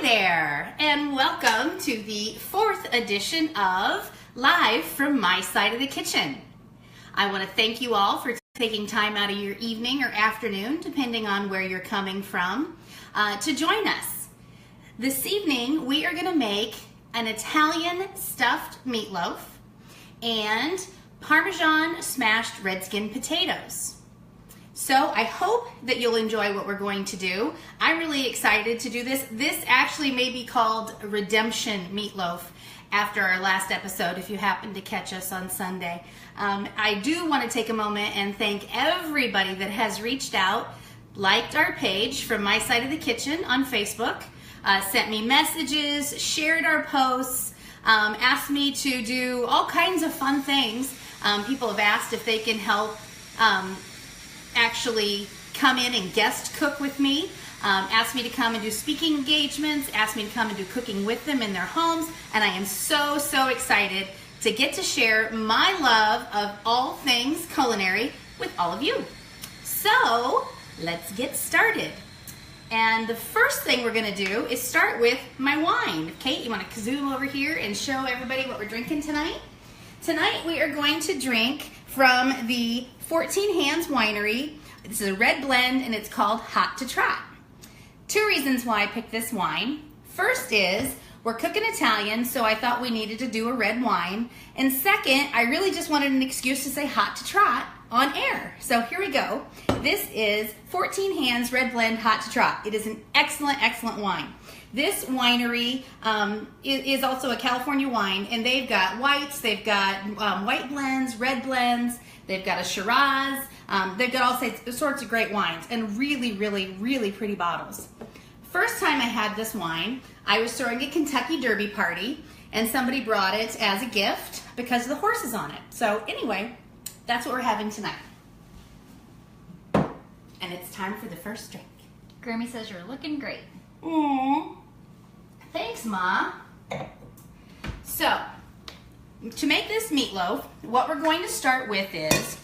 there, and welcome to the 4th edition of Live from My Side of the Kitchen. I want to thank you all for taking time out of your evening or afternoon, depending on where you're coming from, to join us. This evening, we are going to make an Italian stuffed meatloaf and Parmesan smashed red skin potatoes. So I hope that you'll enjoy what we're going to do. I'm really excited to do this. This actually may be called Redemption Meatloaf after our last episode, if you happen to catch us on Sunday. I do want to take a moment and thank everybody that has reached out, liked our page from My Side of the Kitchen on Facebook, sent me messages, shared our posts, asked me to do all kinds of fun things. People have asked if they can help actually come in and guest cook with me, asked me to come and do speaking engagements, asked me to come and do cooking with them in their homes, and I am so excited to get to share my love of all things culinary with all of you. So let's get started. And the first thing we're going to do is start with my wine. Kate, you want to zoom over here and show everybody what we're drinking tonight? Tonight we are going to drink from the 14 Hands Winery. This is a red blend and it's called Hot to Trot. Two reasons why I picked this wine. First is we're cooking Italian, so I thought we needed to do a red wine. And second, I really just wanted an excuse to say Hot to Trot on air. So here we go. This is 14 Hands Red Blend Hot to Trot. It is an excellent wine. This winery is also a California wine, and they've got whites, they've got white blends, red blends, they've got a Shiraz, they've got all sorts of great wines, and really pretty bottles. First time I had this wine, I was throwing a Kentucky Derby party, and somebody brought it as a gift because of the horses on it. So anyway, that's what we're having tonight. And it's time for the first drink. Grammy says you're looking great. Aww. Thanks, Ma. So, to make this meatloaf, what we're going to start with is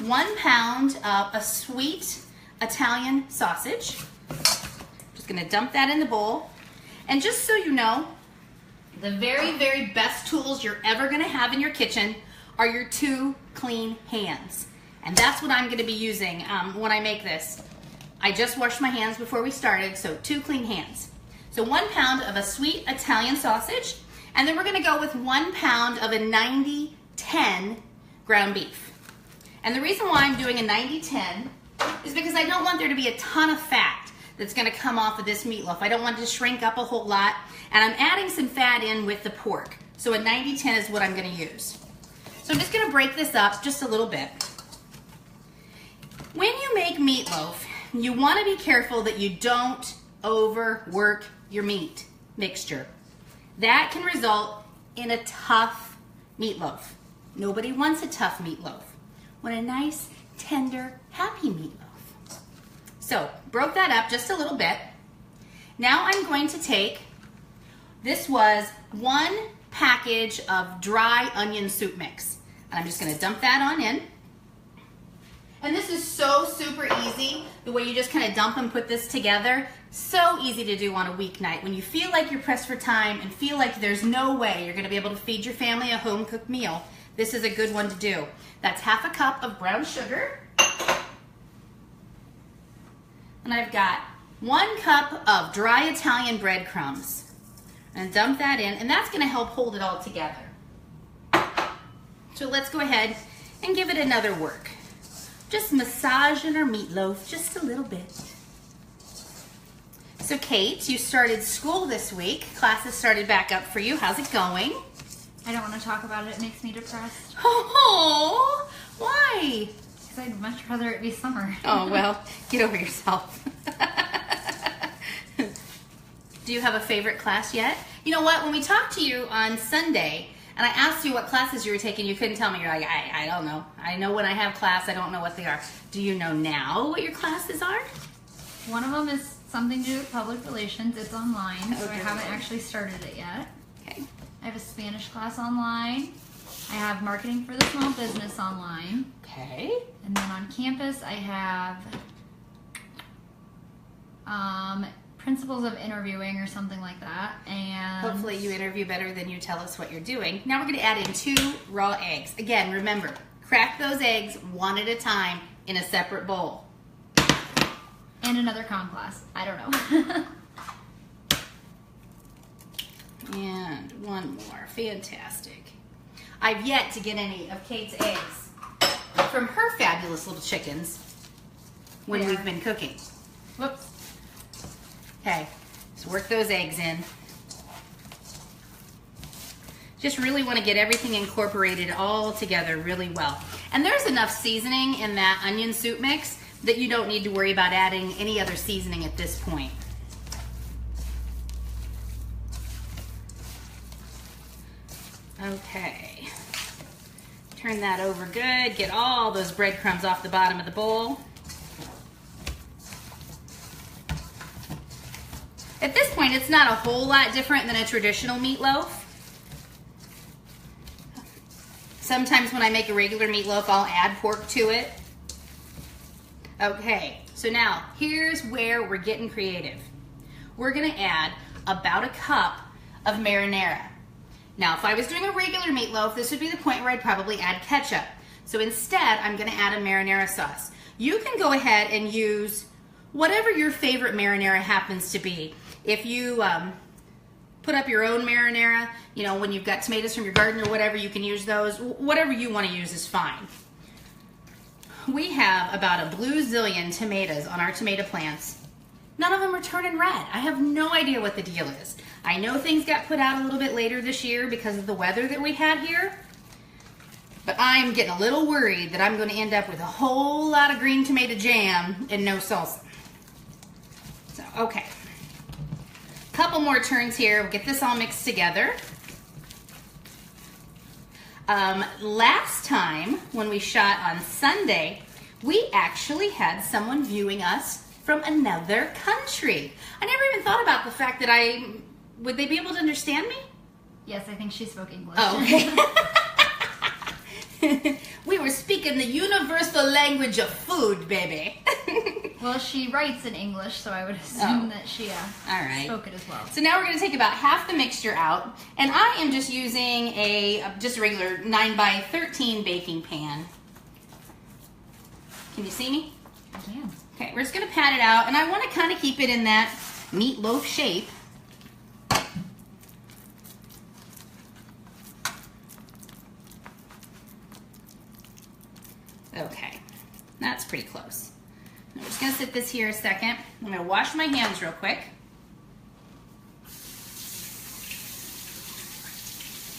1 pound of a sweet Italian sausage. Just going to dump that in the bowl. And just so you know, the very best tools you're ever going to have in your kitchen are your 2 clean hands. And that's what I'm going to be using when I make this. I just washed my hands before we started, so 2 clean hands. So 1 pound of a sweet Italian sausage, and then we're going to go with 1 pound of a 90-10 ground beef. And the reason why I'm doing a 90-10 is because I don't want there to be a ton of fat that's going to come off of this meatloaf. I don't want it to shrink up a whole lot, and I'm adding some fat in with the pork. So a 90-10 is what I'm going to use. So I'm just going to break this up just a little bit. When you make meatloaf, you want to be careful that you don't overwork your meat mixture. That can result in a tough meatloaf. Nobody wants a tough meatloaf. Want a nice, tender, happy meatloaf. So, broke that up just a little bit. Now I'm going to take, this was 1 package of dry onion soup mix. And I'm just going to dump that on in. And this is so super easy, the way you just kind of dump and put this together. So easy to do on a weeknight. When you feel like you're pressed for time and feel like there's no way you're going to be able to feed your family a home-cooked meal, this is a good one to do. That's ½ a cup of brown sugar. And I've got 1 cup of dry Italian breadcrumbs. And dump that in, and that's going to help hold it all together. So let's go ahead and give it another work. Just massaging our meatloaf just a little bit. So Kate, you started school this week. Classes started back up for you. How's it going? I don't want to talk about it. It makes me depressed. Oh, why? Because I'd much rather it be summer. Oh, well, get over yourself. Do you have a favorite class yet? You know what? When we talked to you on Sunday, and I asked you what classes you were taking, you couldn't tell me. You're like, I don't know. I know when I have class, I don't know what they are. Do you know now what your classes are? One of them is something to do with public relations. It's online, so I haven't actually started it yet. Okay. I have a Spanish class online. I have marketing for the small business online. Okay. And then on campus, I have principles of interviewing or something like that. And hopefully you interview better than you tell us what you're doing. Now we're going to add in 2 raw eggs. Again, remember, crack those eggs one at a time in a separate bowl. And another con glass. I don't know. And 1 more. Fantastic. I've yet to get any of Kate's eggs from her fabulous little chickens when we've been cooking. Whoops. Okay, so work those eggs in. Just really want to get everything incorporated all together really well. And there's enough seasoning in that onion soup mix that you don't need to worry about adding any other seasoning at this point. Okay, turn that over good. Get all those breadcrumbs off the bottom of the bowl. At this point, it's not a whole lot different than a traditional meatloaf. Sometimes when I make a regular meatloaf, I'll add pork to it. Okay, so now here's where we're getting creative. We're gonna add about a cup of marinara. Now, if I was doing a regular meatloaf, this would be the point where I'd probably add ketchup. So instead, I'm gonna add a marinara sauce. You can go ahead and use whatever your favorite marinara happens to be. If you put up your own marinara, you know, when you've got tomatoes from your garden or whatever, you can use those. Whatever you want to use is fine. We have about a blue zillion tomatoes on our tomato plants. None of them are turning red. I have no idea what the deal is. I know things got put out a little bit later this year because of the weather that we had here, but I'm getting a little worried that I'm going to end up with a whole lot of green tomato jam and no salsa. So, okay. Couple more turns here. We'll get this all mixed together. Last time when we shot on Sunday, we actually had someone viewing us from another country. I never even thought about the fact that would they be able to understand me? Yes, I think she spoke English. Oh, okay. We were speaking the universal language of food, baby. Well, she writes in English, so I would assume that she spoke it as well. So now we're going to take about half the mixture out, and I am just using just a regular 9x13 baking pan. Can you see me? I can. Okay, we're just going to pat it out, and I want to kind of keep it in that meatloaf shape. Okay, that's pretty close. I'm just gonna sit this here a second. I'm gonna wash my hands real quick.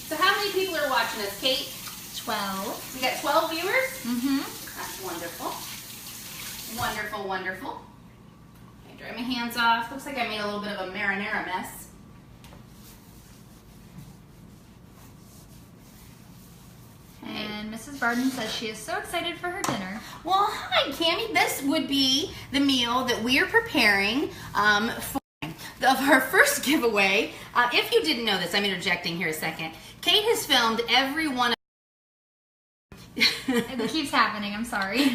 So how many people are watching us, Kate? 12. We got 12 viewers? Mm-hmm. That's wonderful. Wonderful, wonderful. Okay, dry my hands off. Looks like I made a little bit of a marinara mess. And Mrs. Barden says she is so excited for her dinner. Well, hi, Cammie. This would be the meal that we are preparing for our first giveaway. If you didn't know this, I'm interjecting here a second. Kate has filmed every one of It keeps happening. I'm sorry.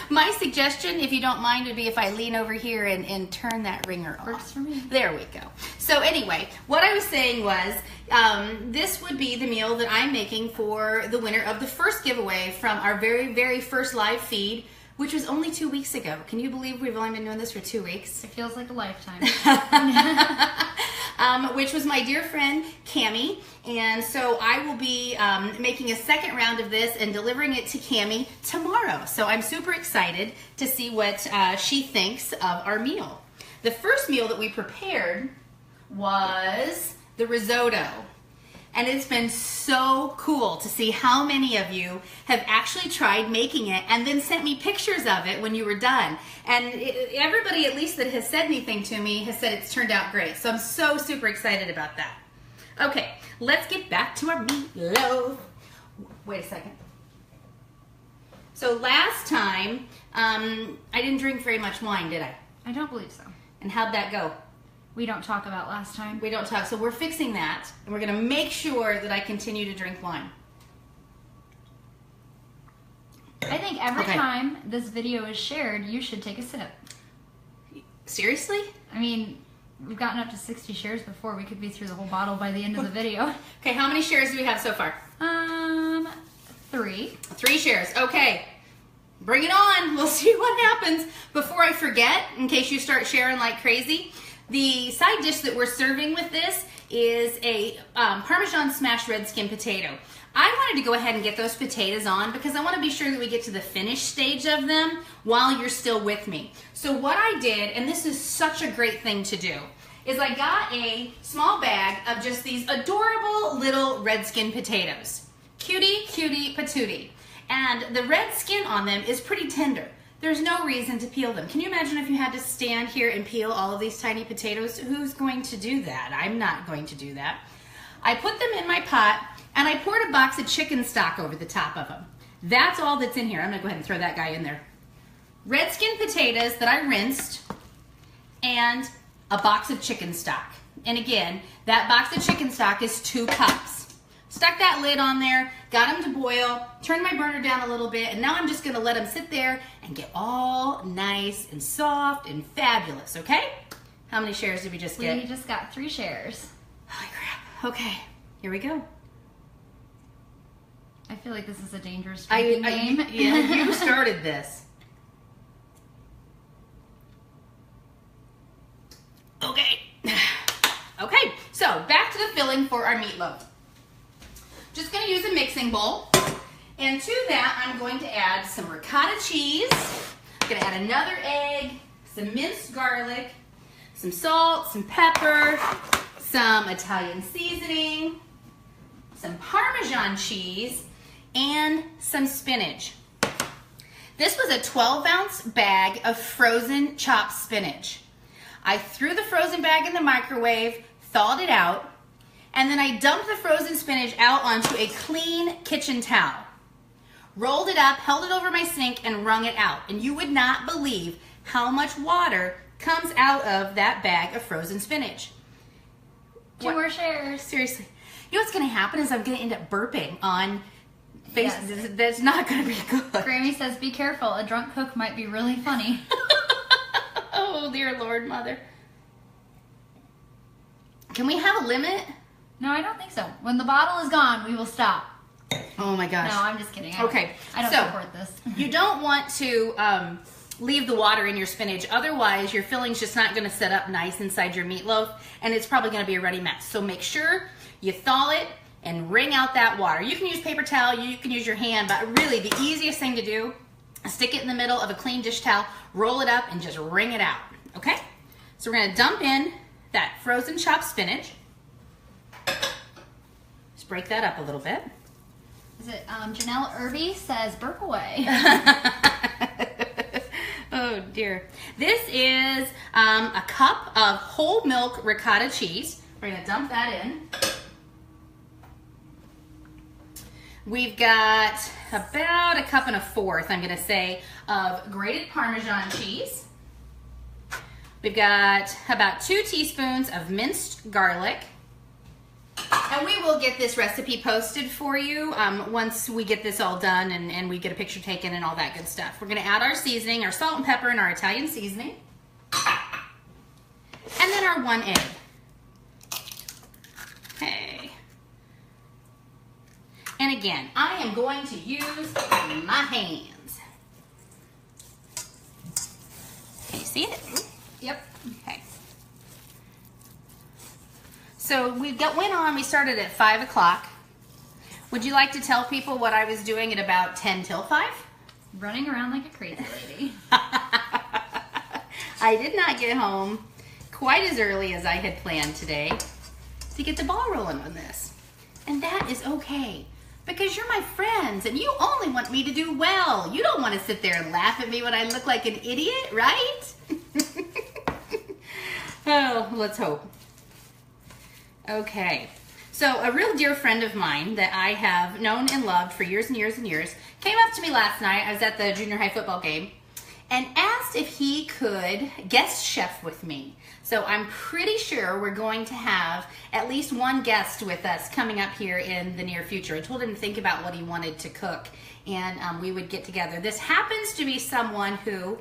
My suggestion, if you don't mind, would be if I lean over here and turn that ringer off. Works for me. There we go. So anyway, what I was saying was this would be the meal that I'm making for the winner of the first giveaway from our very, very first live feed, which was only 2 weeks ago. Can you believe we've only been doing this for 2 weeks? It feels like a lifetime. Which was my dear friend, Cammie. And so I will be making a second round of this and delivering it to Cammie tomorrow. So I'm super excited to see what she thinks of our meal. The first meal that we prepared was the risotto. And it's been so cool to see how many of you have actually tried making it and then sent me pictures of it when you were done. And everybody, at least that has said anything to me, has said it's turned out great. So I'm so super excited about that. Okay, let's get back to our meatloaf. Wait a second. So last time, I didn't drink very much wine, did I? I don't believe so. And how'd that go? We don't talk about last time. We don't talk. So we're fixing that, and we're going to make sure that I continue to drink wine. I think every time this video is shared, you should take a sip. Seriously? I mean, we've gotten up to 60 shares before. We could be through the whole bottle by the end of the video. Okay, how many shares do we have so far? 3. 3 shares. Okay. Bring it on. We'll see what happens. Before I forget, in case you start sharing like crazy, the side dish that we're serving with this is a Parmesan smashed red skin potato. I wanted to go ahead and get those potatoes on because I want to be sure that we get to the finished stage of them while you're still with me. So what I did, and this is such a great thing to do, is I got a small bag of just these adorable little red skin potatoes. Cutie, cutie, patootie. And the red skin on them is pretty tender. There's no reason to peel them. Can you imagine if you had to stand here and peel all of these tiny potatoes? Who's going to do that? I'm not going to do that. I put them in my pot and I poured a box of chicken stock over the top of them. That's all that's in here. I'm gonna go ahead and throw that guy in there. Red skin potatoes that I rinsed and a box of chicken stock. And again, that box of chicken stock is 2 cups. Stuck that lid on there, got them to boil, turned my burner down a little bit, and now I'm just gonna let them sit there and get all nice and soft and fabulous, okay? How many shares did we just get? We just got 3 shares. Holy crap. Okay, here we go. I feel like this is a dangerous drinking game. Yeah, you started this. Okay. Okay, so back to the filling for our meatloaf. Just going to use a mixing bowl. And to that, I'm going to add some ricotta cheese. I'm going to add another egg, some minced garlic, some salt, some pepper, some Italian seasoning, some Parmesan cheese, and some spinach. This was a 12-ounce bag of frozen chopped spinach. I threw the frozen bag in the microwave, thawed it out, and then I dumped the frozen spinach out onto a clean kitchen towel. Rolled it up, held it over my sink, and wrung it out. And you would not believe how much water comes out of that bag of frozen spinach. 2 more shares. Seriously. You know what's going to happen is I'm going to end up burping on face. Yes. That's not going to be good. Grammy says, be careful. A drunk cook might be really funny. Oh, dear Lord, Mother. Can we have a limit? No, I don't think so. When the bottle is gone, we will stop. Oh, my gosh. No, I'm just kidding. Okay. I don't support this. You don't want to leave the water in your spinach. Otherwise, your filling's just not going to set up nice inside your meatloaf, and it's probably going to be a ready mess. So make sure you thaw it and wring out that water. You can use paper towel, you can use your hand, but really the easiest thing to do is stick it in the middle of a clean dish towel, roll it up, and just wring it out, okay? So we're gonna dump in that frozen chopped spinach. Just break that up a little bit. Is it Janelle Irby says burp away. Oh dear. This is a cup of whole milk ricotta cheese. We're gonna dump that in. We've got about 1 1/4 cups, I'm gonna say, of grated Parmesan cheese. We've got about 2 teaspoons of minced garlic. And we will get this recipe posted for you once we get this all done and we get a picture taken and all that good stuff. We're gonna add our seasoning, our salt and pepper and our Italian seasoning. And then our 1 egg. Okay. And again, I am going to use my hands. Can you see it? Yep. Okay. So we we started at 5 o'clock. Would you like to tell people what I was doing at about 10 till 5? Running around like a crazy lady. I did not get home quite as early as I had planned today to get the ball rolling on this. And that is okay, because you're my friends and you only want me to do well. You don't want to sit there and laugh at me when I look like an idiot, right? Oh, let's hope. Okay, so a real dear friend of mine that I have known and loved for years and years and years came up to me last night. I was at the junior high football game and asked if he could guest chef with me. So I'm pretty sure we're going to have at least one guest with us coming up here in the near future. I told him to think about what he wanted to cook, and we would get together. This happens to be someone who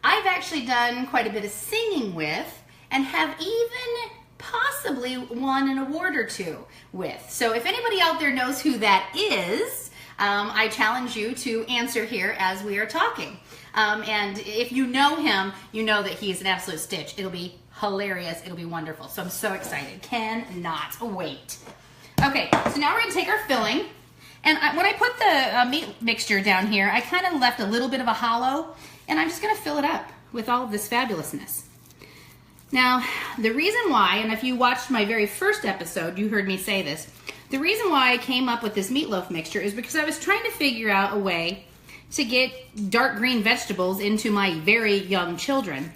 I've actually done quite a bit of singing with and have even possibly won an award or two with. So if anybody out there knows who that is, I challenge you to answer here as we are talking. And if you know him, you know that he's an absolute stitch. It'll be hilarious. It'll be wonderful. So I'm so excited. Cannot wait. Okay, so now we're going to take our filling. And when I put the meat mixture down here, I kind of left a little bit of a hollow. And I'm just going to fill it up with all of this fabulousness. Now, the reason why, and if you watched my very first episode, you heard me say this, the reason why I came up with this meatloaf mixture is because I was trying to figure out a way to get dark green vegetables into my very young children.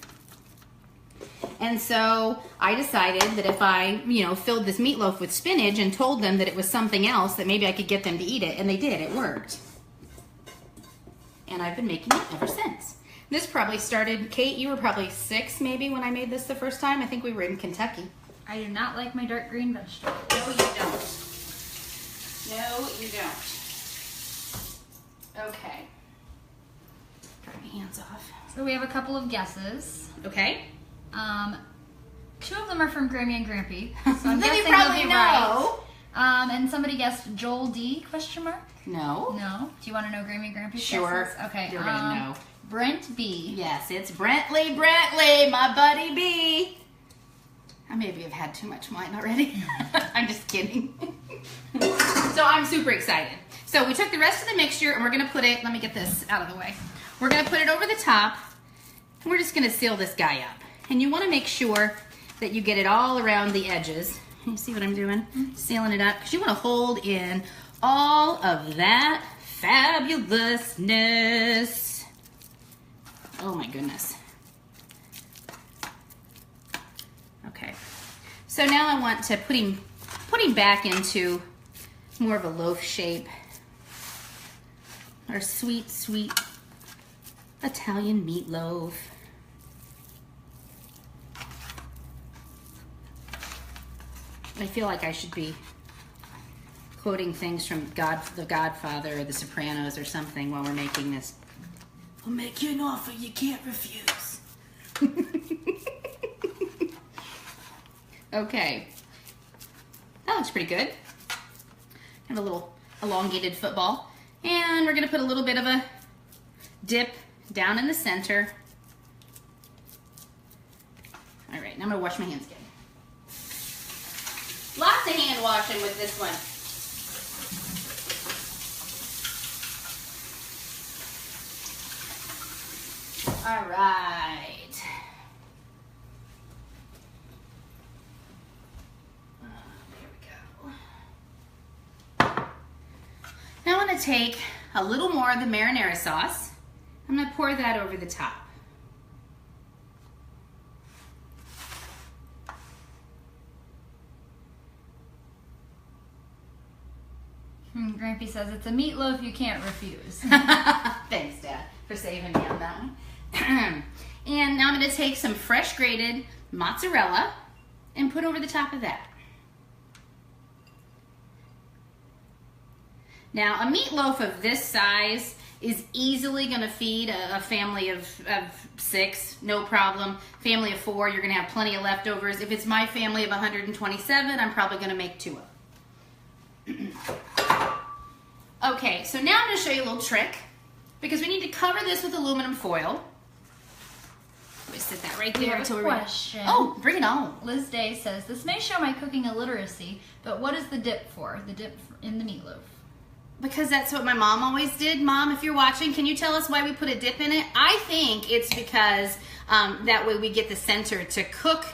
And so I decided that if I, filled this meatloaf with spinach and told them that it was something else, that maybe I could get them to eat it, and they did. It worked. And I've been making it ever since. This probably started, Kate, you were probably 6 maybe when I made this the first time. I think we were in Kentucky. I do not like my dark green vegetables. No, you don't. No, you don't. Okay. Dry my hands off. So we have a couple of guesses. Okay. 2 of them are from Grammy and Grampy. So I'm Then guessing you probably they'll be know. right. And somebody guessed Joel D, question mark? No. No. Do you want to know Grammy and Grampy's Sure. guesses? Okay. You're gonna know. Brent B. Yes, it's Brentley, my buddy B. I maybe have had too much wine already. I'm just kidding. So I'm super excited. So we took the rest of the mixture and we're gonna put it, let me get this out of the way. We're gonna put it over the top and we're just gonna seal this guy up. And you wanna make sure that you get it all around the edges. You see what I'm doing? Sealing it up, because you wanna hold in all of that fabulousness. Oh my goodness. Okay. So now I want to put him back into more of a loaf shape. Our sweet, sweet Italian meatloaf. I feel like I should be quoting things from The Godfather or The Sopranos or something while we're making this. I'll make you an offer you can't refuse. Okay. That looks pretty good. Have a little elongated football. And we're going to put a little bit of a dip down in the center. All right, now I'm going to wash my hands again. Lots of hand washing with this one. All right. There we go. Now I'm going to take a little more of the marinara sauce. I'm going to pour that over the top. Grampy says it's a meatloaf you can't refuse. Thanks, Dad, for saving me on that one. And now I'm going to take some fresh grated mozzarella and put over the top of that. Now, a meatloaf of this size is easily going to feed a family of 6, no problem. Family of 4, you're going to have plenty of leftovers. If it's my family of 127, I'm probably going to make 2 of them. Okay, so now I'm going to show you a little trick because we need to cover this with aluminum foil. Let me sit that right there. We have a question. Oh, bring it on. Liz Day says, this may show my cooking illiteracy, but what is the dip for? The dip in the meatloaf? Because that's what my mom always did. Mom, if you're watching, can you tell us why we put a dip in it? I think it's because that way we get the center to cook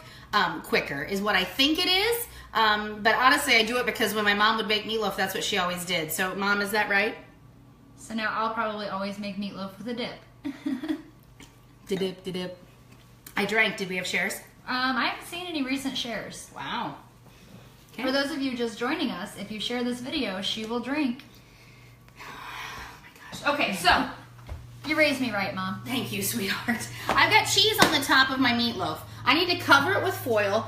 quicker is what I think it is. But honestly, I do it because when my mom would make meatloaf, that's what she always did. So, Mom, is that right? So now I'll probably always make meatloaf with a dip. Dip. I drank. Did we have shares? I haven't seen any recent shares. Wow. Okay. For those of you just joining us, if you share this video, she will drink. Oh my gosh. Okay, so you raised me right, Mom. Thank you, sweetheart. I've got cheese on the top of my meatloaf. I need to cover it with foil.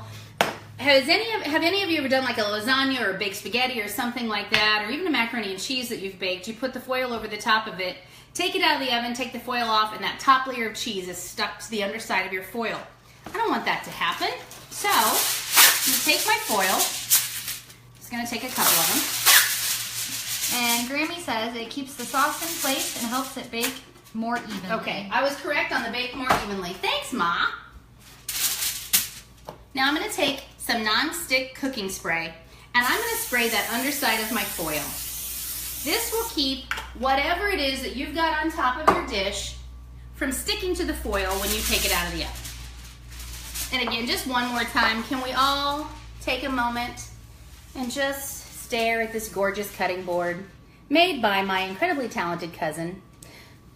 Have any of you ever done like a lasagna or a baked spaghetti or something like that, or even a macaroni and cheese that you've baked? You put the foil over the top of it take it out of the oven, take the foil off, and that top layer of cheese is stuck to the underside of your foil. I don't want that to happen. So I'm gonna take my foil, just gonna take a couple of them. And Grammy says it keeps the sauce in place and helps it bake more evenly. Okay, I was correct on the bake more evenly. Thanks, Ma. Now I'm gonna take some non-stick cooking spray and I'm gonna spray that underside of my foil. This will keep whatever it is that you've got on top of your dish from sticking to the foil when you take it out of the oven. And again, just one more time, can we all take a moment and just stare at this gorgeous cutting board made by my incredibly talented cousin.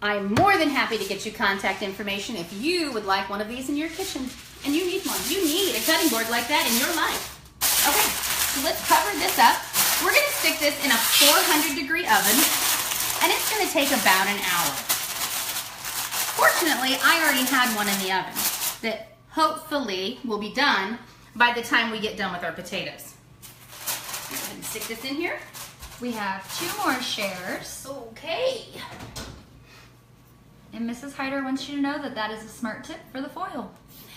I'm more than happy to get you contact information if you would like one of these in your kitchen. And you need one. You need a cutting board like that in your life. Okay, so let's cover this up. We're gonna stick this in a 400-degree oven, and it's gonna take about an hour. Fortunately, I already had one in the oven that hopefully will be done by the time we get done with our potatoes. Go ahead and stick this in here. We have 2 more shares. Okay. And Mrs. Hyder wants you to know that that is a smart tip for the foil.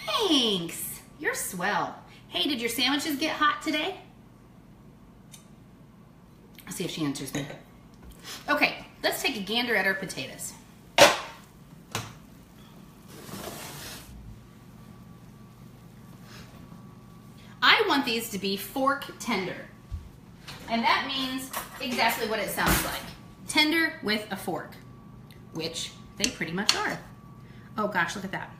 Thanks. You're swell. Hey, did your sandwiches get hot today? I'll see if she answers me. Okay, let's take a gander at our potatoes. I want these to be fork tender. And that means exactly what it sounds like. Tender with a fork, which they pretty much are. Oh gosh, look at that.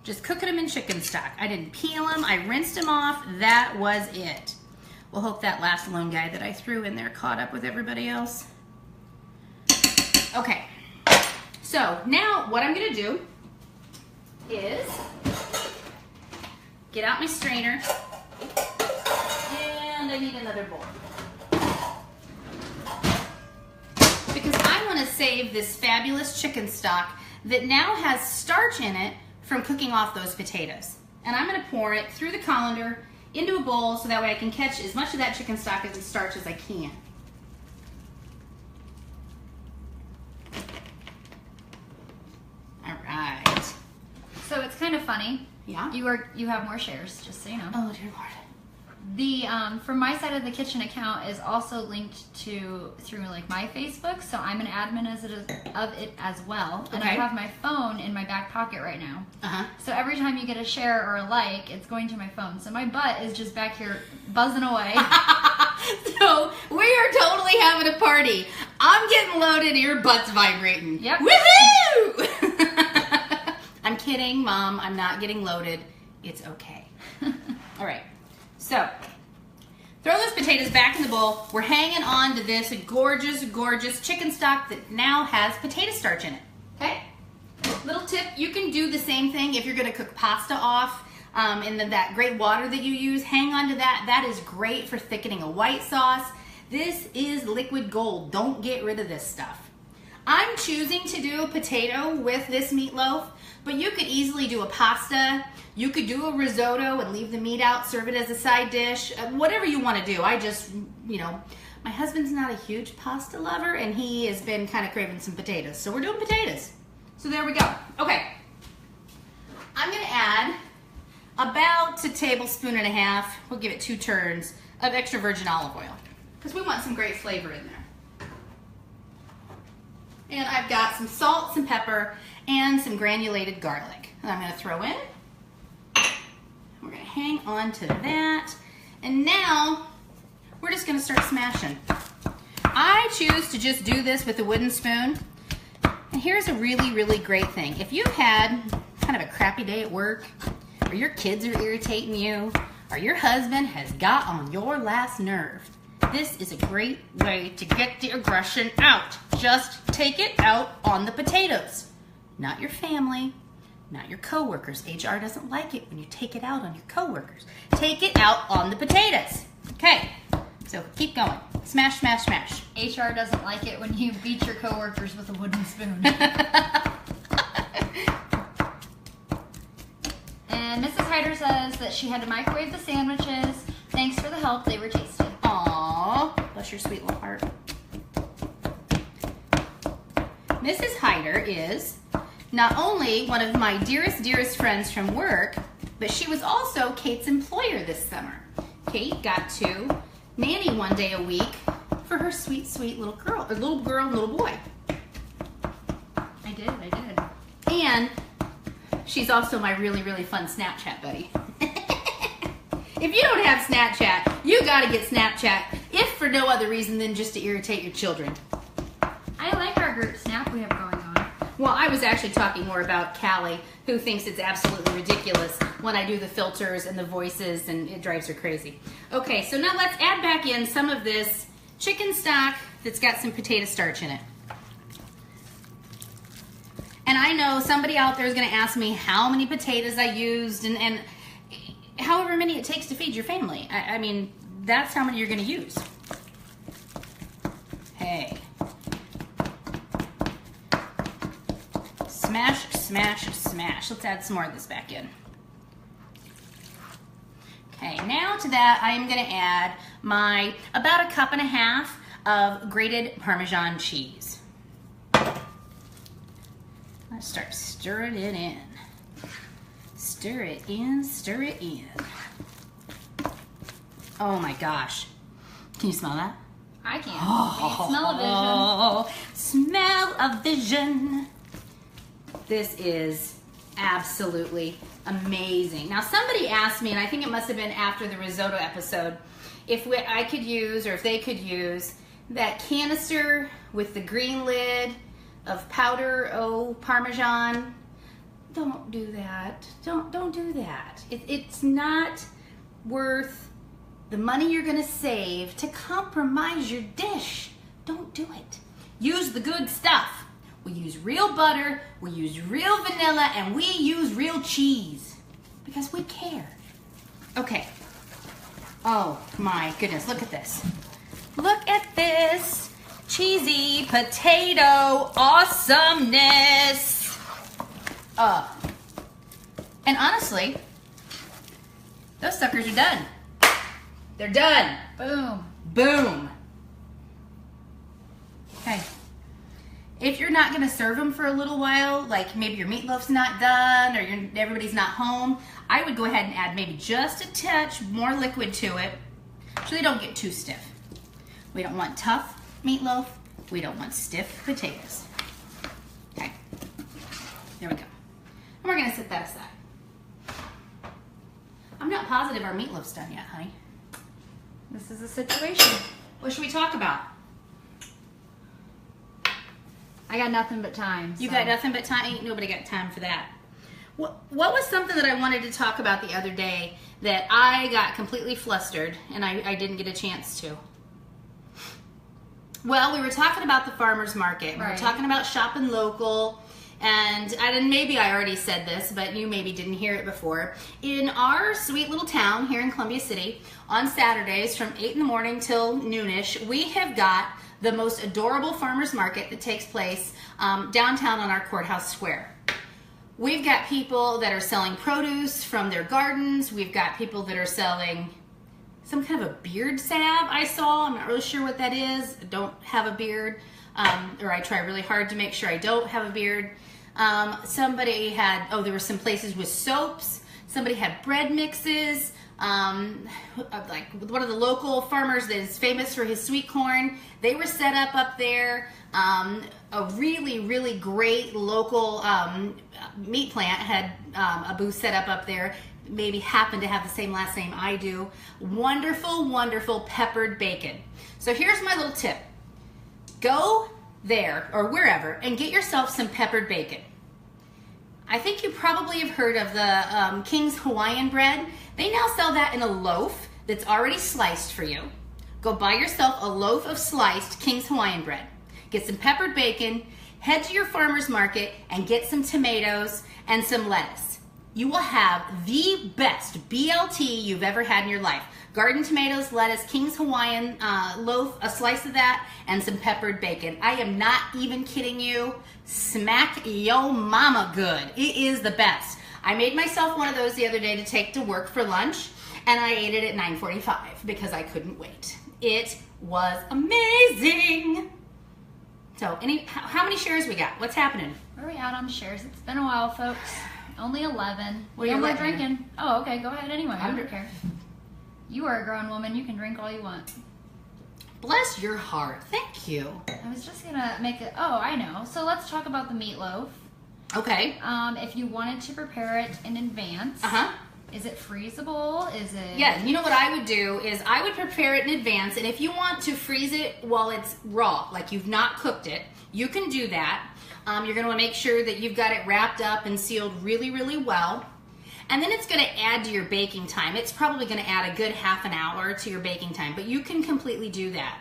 Just cooking them in chicken stock. I didn't peel them, I rinsed them off, that was it. We'll hope that last lone guy that I threw in there caught up with everybody else. Okay, so now what I'm gonna do is get out my strainer, and I need another bowl. Because I wanna save this fabulous chicken stock that now has starch in it from cooking off those potatoes. And I'm gonna pour it through the colander into a bowl so that way I can catch as much of that chicken stock as the starch as I can. All right. So it's kind of funny. Yeah? You have more shares, just so you know. Oh, dear Lord. The from my side of the kitchen account is also linked to through like my Facebook, so I'm an admin of it as well. And I Okay. have my phone in my back pocket right now. Uh-huh. So every time you get a share or a like, it's going to my phone. So my butt is just back here buzzing away. So we are totally having a party. I'm getting loaded, your butt's vibrating. Yep. Woohoo! I'm kidding, Mom. I'm not getting loaded. It's okay. All right. So, throw those potatoes back in the bowl. We're hanging on to this gorgeous, gorgeous chicken stock that now has potato starch in it. Okay? Little tip, you can do the same thing if you're gonna cook pasta off and then that great water that you use, hang on to that. That is great for thickening a white sauce. This is liquid gold. Don't get rid of this stuff. I'm choosing to do a potato with this meatloaf, but you could easily do a pasta. You could do a risotto and leave the meat out, serve it as a side dish, whatever you want to do. I just, you know, my husband's not a huge pasta lover and he has been kind of craving some potatoes. So we're doing potatoes. So there we go. Okay. I'm going to add about a tablespoon and a half, we'll give it 2 turns, of extra virgin olive oil because we want some great flavor in there. And I've got some salt, some pepper, and some granulated garlic that I'm going to throw in. We're going to hang on to that. And now we're just going to start smashing. I choose to just do this with a wooden spoon. And here's a really, really great thing. If you've had kind of a crappy day at work, or your kids are irritating you, or your husband has got on your last nerve, this is a great way to get the aggression out. Just take it out on the potatoes. Not your family, not your coworkers. HR doesn't like it when you take it out on your coworkers. Take it out on the potatoes. Okay, so keep going. Smash, smash, smash. HR doesn't like it when you beat your coworkers with a wooden spoon. And Mrs. Hyder says that she had to microwave the sandwiches. Thanks for the help. They were tasty. Aww, bless your sweet little heart. Mrs. Hyder is not only one of my dearest friends from work, but she was also Kate's employer this summer. Kate got to nanny one day a week for her sweet little girl and little boy. I did. And she's also my really fun Snapchat buddy. If you don't have Snapchat, you gotta get Snapchat, if for no other reason than just to irritate your children. I like our group Snap we have going on. Well, I was actually talking more about Callie, who thinks it's absolutely ridiculous when I do the filters and the voices, and it drives her crazy. Okay, so now let's add back in some of this chicken stock that's got some potato starch in it. And I know somebody out there is going to ask me how many potatoes I used, and however many it takes to feed your family. I mean, that's how many you're going to use. Hey. Smash, smash, smash. Let's add some more of this back in. Okay, now to that I am going to add my about 1.5 cups of grated Parmesan cheese. Let's start stirring it in. Stir it in, stir it in. Oh my gosh. Can you smell that? I can. Oh, smell of vision. This is absolutely amazing. Now somebody asked me, and I think it must have been after the risotto episode, if I could use, or if they could use, that canister with the green lid of powder Parmesan. Don't do that. Don't do that. It's not worth the money you're gonna save to compromise your dish. Don't do it. Use the good stuff. We use real butter, we use real vanilla, and we use real cheese because we care. Okay. Oh my goodness, look at this. Look at this cheesy potato awesomeness. And honestly, those suckers are done. They're done. boom. Boom. Okay. If you're not going to serve them for a little while, like maybe your meatloaf's not done or everybody's not home, I would go ahead and add maybe just a touch more liquid to it so they don't get too stiff. We don't want tough meatloaf. We don't want stiff potatoes. Okay. There we go. And we're going to set that aside. I'm not positive our meatloaf's done yet, honey. This is a situation. What should we talk about? I got nothing but time. You got nothing but time? Ain't nobody got time for that. What was something that I wanted to talk about the other day that I got completely flustered and I didn't get a chance to? Well, we were talking about the farmer's market. We were talking about shopping local. And maybe I already said this, but you maybe didn't hear it before. In our sweet little town here in Columbia City, on Saturdays from 8 in the morning till noonish, we have got the most adorable farmer's market that takes place downtown on our courthouse square. We've got people that are selling produce from their gardens. We've got people that are selling some kind of a beard salve I saw. I'm not really sure what that is. I don't have a beard, or I try really hard to make sure I don't have a beard. Somebody had, there were some places with soaps. Somebody had bread mixes. Like one of the local farmers that is famous for his sweet corn, they were set up there. A really great local meat plant had a booth set up there. Maybe happened to have the same last name I do. Wonderful peppered bacon. So here's my little tip. Go there or wherever and get yourself some peppered bacon. I think you probably have heard of the King's Hawaiian bread. They now sell that in a loaf that's already sliced for you. Go buy yourself a loaf of sliced King's Hawaiian bread. Get some peppered bacon, head to your farmer's market and get some tomatoes and some lettuce. You will have the best BLT you've ever had in your life. Garden tomatoes, lettuce, King's Hawaiian loaf, a slice of that, and some peppered bacon. I am not even kidding you. Smack yo mama good. It is the best. I made myself one of those the other day to take to work for lunch, and I ate it at 9:45 because I couldn't wait. It was amazing. So, how many shares we got? What's happening? Where are we at on shares? It's been a while, folks. Only 11. Well, no you're more letting drinking. Oh, okay. Go ahead anyway. I I'm don't care. You are a grown woman. You can drink all you want. Bless your heart. Thank you. I was just gonna make it. Oh, I know. So let's talk about the meatloaf. Okay. If you wanted to prepare it in advance, is it freezable? Is it? Yeah. You know what I would do is I would prepare it in advance, and if you want to freeze it while it's raw, like you've not cooked it, you can do that. You're going to want to make sure that you've got it wrapped up and sealed really, really well. And then it's going to add to your baking time. It's probably going to add a good half an hour to your baking time, but you can completely do that.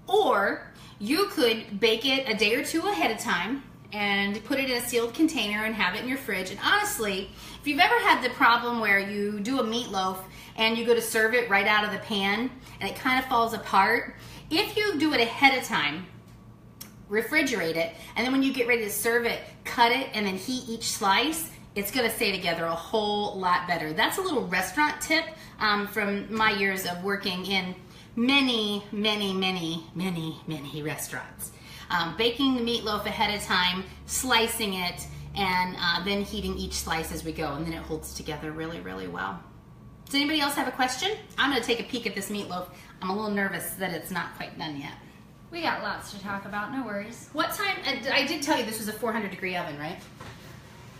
Or you could bake it a day or two ahead of time and put it in a sealed container and have it in your fridge. And honestly, if you've ever had the problem where you do a meatloaf and you go to serve it right out of the pan and it kind of falls apart, if you do it ahead of time, refrigerate it, and then when you get ready to serve it, cut it and then heat each slice, it's going to stay together a whole lot better. That's a little restaurant tip from my years of working in many, many, many, many, many restaurants. Baking the meatloaf ahead of time, slicing it, and then heating each slice as we go, and then it holds together really, really well. Does anybody else have a question? I'm going to take a peek at this meatloaf. I'm a little nervous that it's not quite done yet. We got lots to talk about. No worries. What time? I did tell you this was a 400-degree oven, right?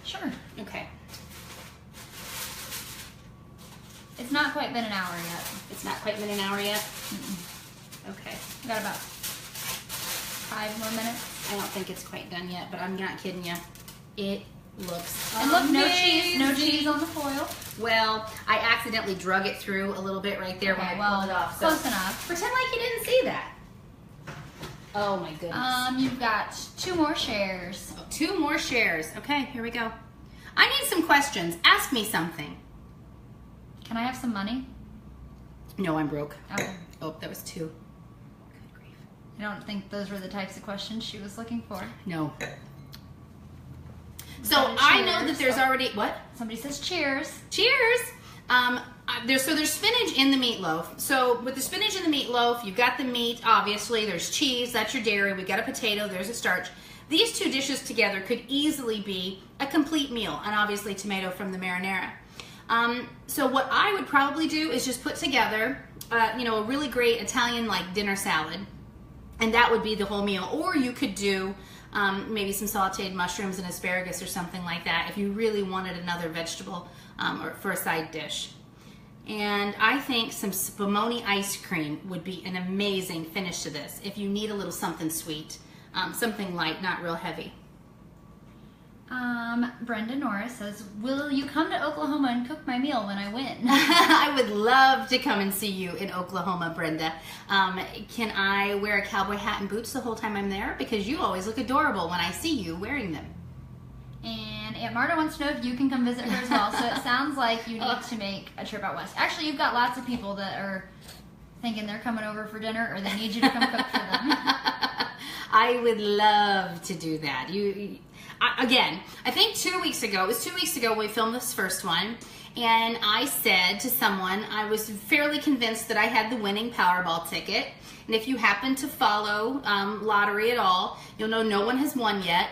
Sure. Okay. It's not quite been an hour yet. It's not quite been an hour yet? Okay. We got about 5 more minutes. I don't think it's quite done yet, but I'm not kidding you. It looks And look, amazing. no cheese on the foil. Well, I accidentally drug it through a little bit right there when I pulled it off. So close enough. pretend like you didn't see that. Oh my goodness. You've got 2 more shares. 2 more shares. Okay, here we go. I need some questions. Ask me something. Can I have some money? No, I'm broke. Okay. Oh, that was 2. Good grief. I don't think those were the types of questions she was looking for. No. So I know that there's already, what? Somebody says cheers. Cheers. There's spinach in the meatloaf. So with the spinach in the meatloaf, you've got the meat, obviously. There's cheese, that's your dairy. We've got a potato, there's a starch. These 2 dishes together could easily be a complete meal, and obviously tomato from the marinara. So what I would probably do is just put together, a really great Italian like dinner salad, and that would be the whole meal. Or you could do maybe some sauteed mushrooms and asparagus or something like that if you really wanted another vegetable or for a side dish. And I think some spumoni ice cream would be an amazing finish to this if you need a little something sweet, something light, not real heavy. Brenda Norris says, will you come to Oklahoma and cook my meal when I win? I would love to come and see you in Oklahoma, Brenda. Can I wear a cowboy hat and boots the whole time I'm there? Because you always look adorable when I see you wearing them. And Aunt Marta wants to know if you can come visit her as well. So it sounds like you need to make a trip out west. Actually, you've got lots of people that are thinking they're coming over for dinner, or they need you to come cook for them. I would love to do that. Again, I think 2 weeks ago, it was 2 weeks ago we filmed this first one, and I said to someone, I was fairly convinced that I had the winning Powerball ticket, and if you happen to follow lottery at all, you'll know no one has won yet.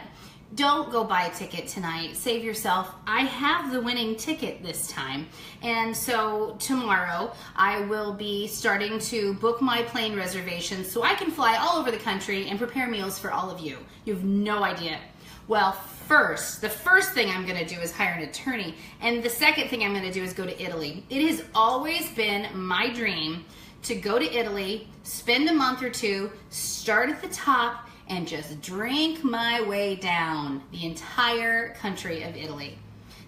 Don't go buy a ticket tonight. Save yourself. I have the winning ticket this time. And so tomorrow I will be starting to book my plane reservations so I can fly all over the country and prepare meals for all of you. You have no idea. Well, the first thing I'm going to do is hire an attorney. And the second thing I'm going to do is go to Italy. It has always been my dream to go to Italy, spend a month or 2, start at the top, and just drink my way down the entire country of Italy.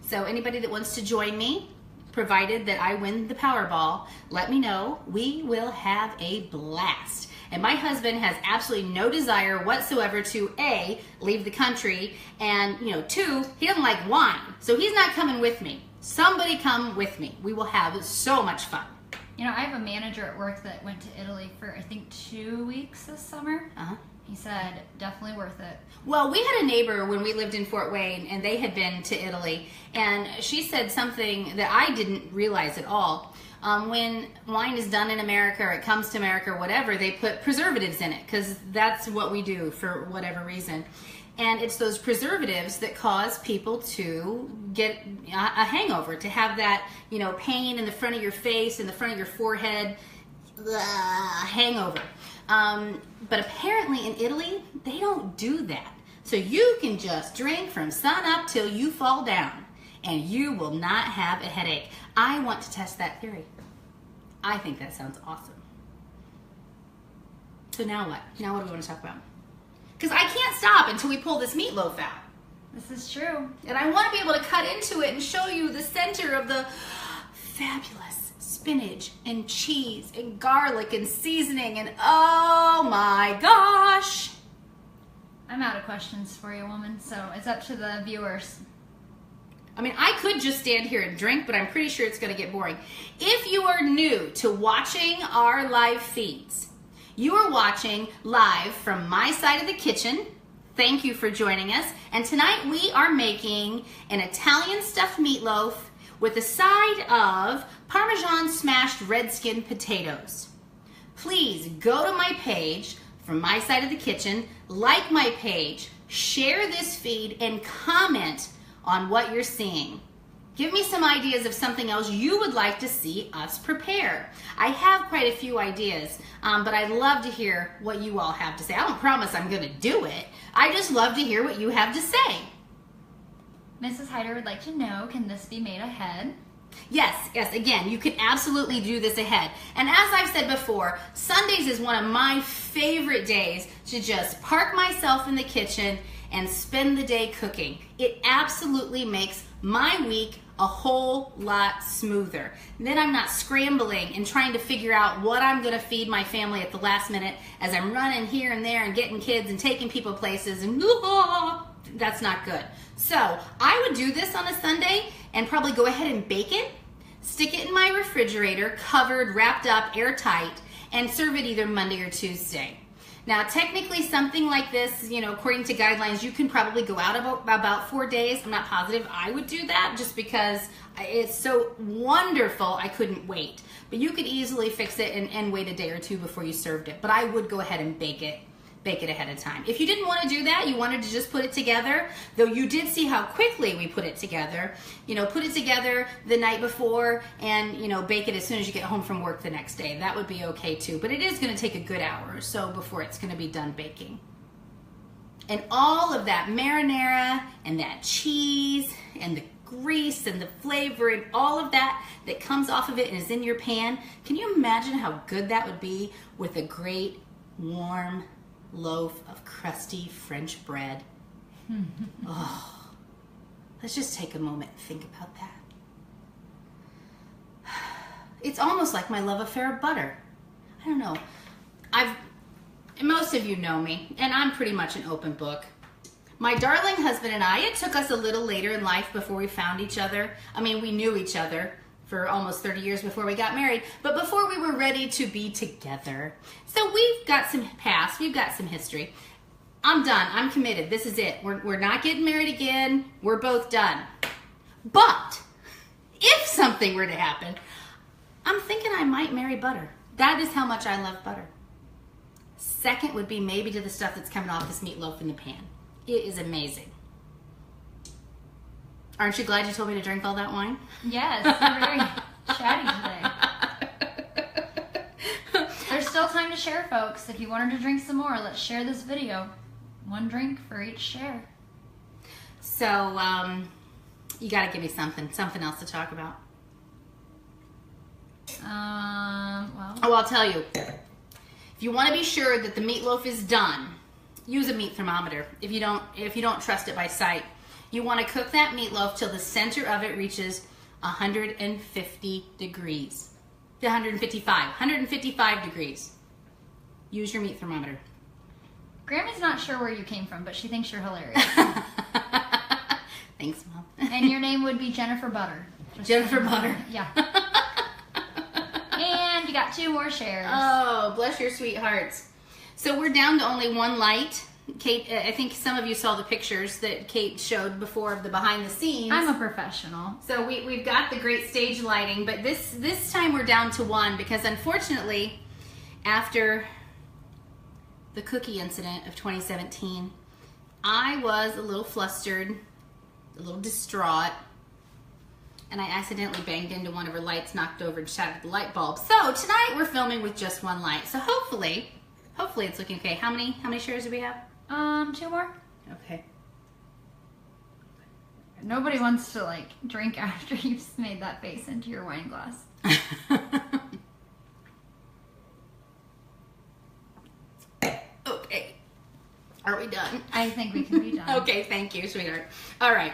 So anybody that wants to join me, provided that I win the Powerball, let me know. We will have a blast. And my husband has absolutely no desire whatsoever to A, leave the country, and 2, he doesn't like wine. So he's not coming with me. Somebody come with me. We will have so much fun. I have a manager at work that went to Italy for, I think, 2 weeks this summer. He said, definitely worth it. Well, we had a neighbor when we lived in Fort Wayne, and they had been to Italy, and she said something that I didn't realize at all. when wine is done in America or it comes to America or whatever, they put preservatives in it because that's what we do for whatever reason. And it's those preservatives that cause people to get a hangover, to have that, pain in the front of your face, in the front of your forehead, hangover. But apparently in Italy, they don't do that. So you can just drink from sun up till you fall down, and you will not have a headache. I want to test that theory. I think that sounds awesome. So now what? Now what do we want to talk about? Because I can't stop until we pull this meatloaf out. This is true. And I want to be able to cut into it and show you the center of the fabulous spinach and cheese and garlic and seasoning and oh my gosh. I'm out of questions for you, woman, so it's up to the viewers. I mean, I could just stand here and drink, but I'm pretty sure it's going to get boring. If you are new to watching our live feeds, you are watching live from my side of the kitchen. Thank you for joining us. And tonight we are making an Italian stuffed meatloaf with a side of Parmesan smashed red skin potatoes. Please go to my page from my side of the kitchen, like my page, share this feed, and comment on what you're seeing. Give me some ideas of something else you would like to see us prepare. I have quite a few ideas, but I'd love to hear what you all have to say. I don't promise I'm going to do it. I just love to hear what you have to say. Mrs. Hyder would like to know, can this be made ahead? Yes, again, you can absolutely do this ahead. And as I've said before, Sundays is one of my favorite days to just park myself in the kitchen and spend the day cooking. It absolutely makes my week a whole lot smoother. Then I'm not scrambling and trying to figure out what I'm gonna feed my family at the last minute as I'm running here and there and getting kids and taking people places and that's not good. So I would do this on a Sunday and probably go ahead and bake it, stick it in my refrigerator, covered, wrapped up, airtight, and serve it either Monday or Tuesday. Now, technically, something like this, according to guidelines, you can probably go out about 4 days. I'm not positive I would do that just because it's so wonderful I couldn't wait. But you could easily fix it and wait a day or two before you served it. But I would go ahead and bake it ahead of time. If you didn't want to do that, you wanted to just put it together, though you did see how quickly we put it together, put it together the night before and, bake it as soon as you get home from work the next day. That would be okay too, but it is going to take a good hour or so before it's going to be done baking. And all of that marinara and that cheese and the grease and the flavor and all of that comes off of it and is in your pan, can you imagine how good that would be with a great warm loaf of crusty French bread? Oh, let's just take a moment and think about that. It's almost like my love affair of butter. I don't know. Most of you know me, and I'm pretty much an open book. My darling husband and I, it took us a little later in life before we found each other. I mean, we knew each other for almost 30 years before we got married, but before we were ready to be together. So we've got some past, we've got some history. I'm done, I'm committed, this is it. We're not getting married again, we're both done. But if something were to happen, I'm thinking I might marry butter. That is how much I love butter. Second would be maybe to the stuff that's coming off this meatloaf in the pan. It is amazing. Aren't you glad you told me to drink all that wine? Yes, you're very chatty today. There's still time to share, folks. If you wanted to drink some more, let's share this video. One drink for each share. So, you gotta give me something else to talk about. Well. Oh, I'll tell you. If you want to be sure that the meatloaf is done, use a meat thermometer. If you don't trust it by sight. You want to cook that meatloaf till the center of it reaches 150 degrees. 155 degrees. Use your meat thermometer. Grammy's not sure where you came from, but she thinks you're hilarious. Thanks, Mom. And your name would be Jennifer Butter. Jennifer Butter. Yeah. And you got 2 more shares. Oh, bless your sweet hearts. So we're down to only one light Kate, I think some of you saw the pictures that Kate showed before of the behind the scenes. I'm a professional. So we've got the great stage lighting, but this time we're down to one because unfortunately, after the cookie incident of 2017, I was a little flustered, a little distraught, and I accidentally banged into one of her lights, knocked over and shattered the light bulb. So tonight we're filming with just one light. So hopefully it's looking okay. How many shares do we have? 2 more. Okay. Nobody wants to like drink after you've made that face into your wine glass. Okay. Are we done? I think we can be done. Okay, thank you, sweetheart. All right.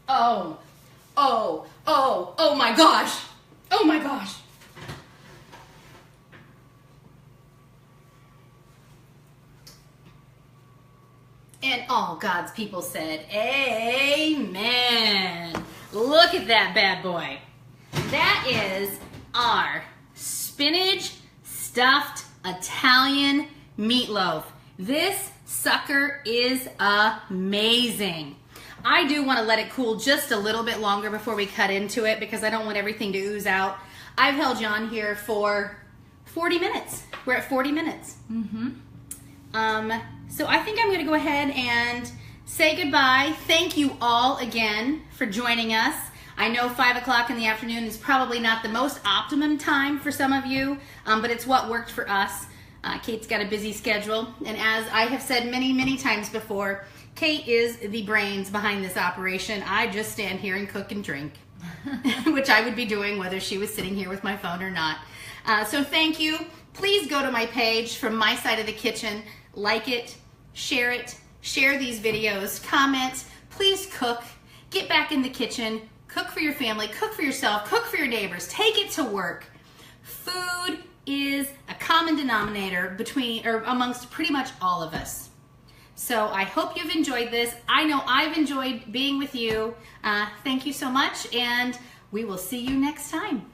Oh my gosh. Oh my gosh. And all God's people said, amen. Look at that bad boy. That is our spinach stuffed Italian meatloaf. This sucker is amazing. I do want to let it cool just a little bit longer before we cut into it because I don't want everything to ooze out. I've held you on here for 40 minutes. We're at 40 minutes. So I think I'm going to go ahead and say goodbye. Thank you all again for joining us. I know 5 o'clock in the afternoon is probably not the most optimum time for some of you, but it's what worked for us. Kate's got a busy schedule, and as I have said many, many times before, Kate is the brains behind this operation. I just stand here and cook and drink, which I would be doing whether she was sitting here with my phone or not. So thank you. Please go to my page from my side of the kitchen, like it, share these videos, comment, please cook, get back in the kitchen, cook for your family, cook for yourself, cook for your neighbors, take it to work. Food is a common denominator amongst pretty much all of us. So I hope you've enjoyed this. I know I've enjoyed being with you. Thank you so much, and we will see you next time.